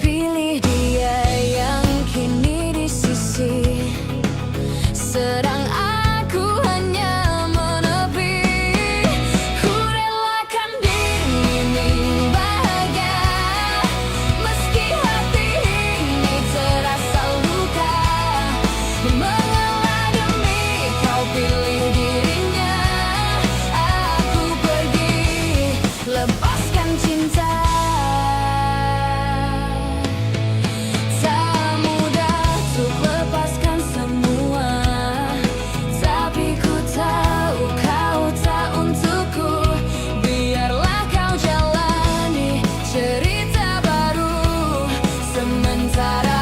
Pilih dia yang kini di sisi, sedang aku hanya menepi. Ku relakan dirimu bahagia, meski hati ini terasa luka. Mengalah demi kau pilih dirinya, aku pergi lepaskan cinta. Tak mudah untuk lepaskan semua, tapi ku tahu kau tak untukku. Biarlah kau jalani cerita baru, sementara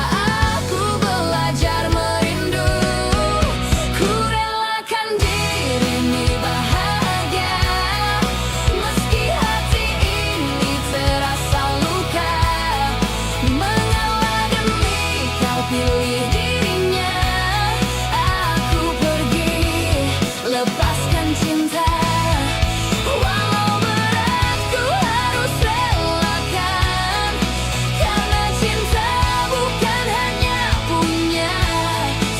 aku belajar merindu. Ku relakan dirimu bahagia, meski hati ini terasa luka. Mengalah demi kau pilih dirinya, aku pergi lepaskan cinta. Walau berat ku harus relakan, karena cinta bukan hanya punya.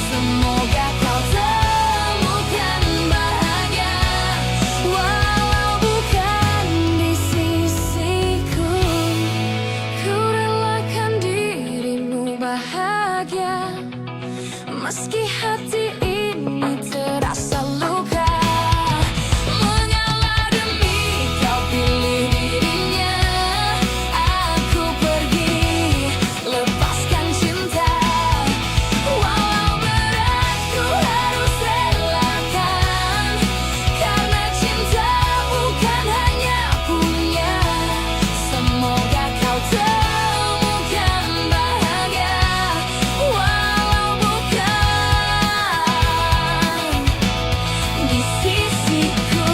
Semoga kau temukan bahagia, walau bukan di sisiku. Ku relakan dirimu bahagia, Meski hati ini terasa luka, mengalah demi kau pilih dirinya. Aku pergi, lepaskan cinta. Walau berat ku harus relakan, karena cinta bukan hanya punya. Semoga kau temukan bahagia, walau bukan di sisiku.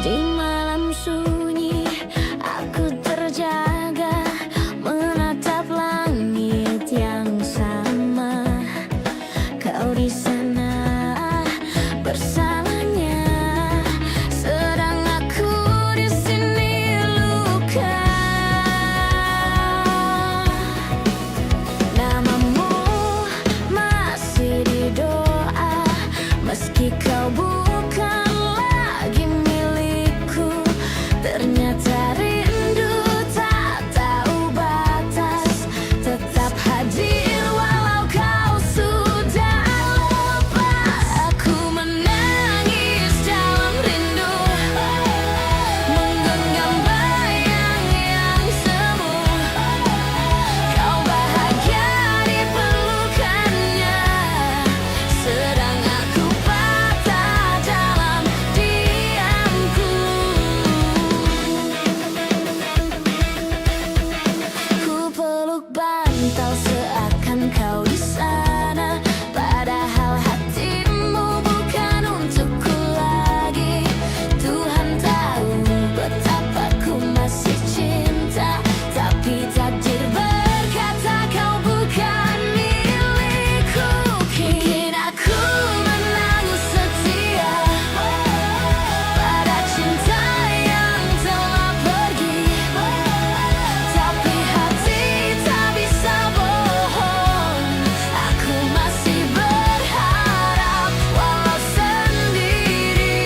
Di malam sunyi aku terjaga, menatap langit yang sama. Kau di sana bersamanya, sedang aku di sini luka. Namamu masih di doa, meski kau bukan lagi milikku. Ternyata rindu tak tahu batas, tetap hadir walau kau sudah lepas. Aku menangis dalam rindu, menggenggam bayang yang semu. Kau bahagia di pelukannya, sedang aku patah dalam diamku. Ku peluk bantal seakan kau di sana, padahal hatimu bukan untukku lagi. Tuhan tahu betapa ku masih cinta, tapi takdir berkata kau bukan milikku. Mungkin aku menangis setia pada cinta yang telah pergi, tapi hati tak bisa bohong. Aku masih berharap walau sendiri.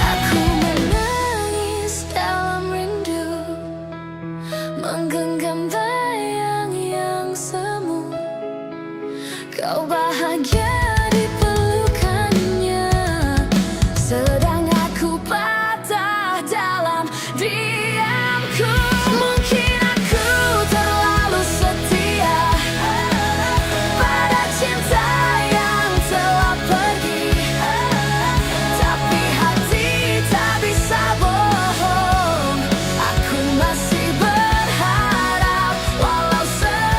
Aku menangis dalam rindu, menggenggam bayang yang semu. Kau bahagia di pelukannya, sedang aku patah dalam diamku. Mungkin aku terlalu setia pada cinta yang telah pergi, tapi hati tak bisa bohong. Aku masih berharap walau sendiri.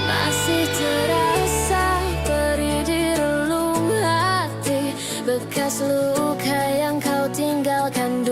Masih terasa perih di relung hati, bekas luka yang kau tinggalkan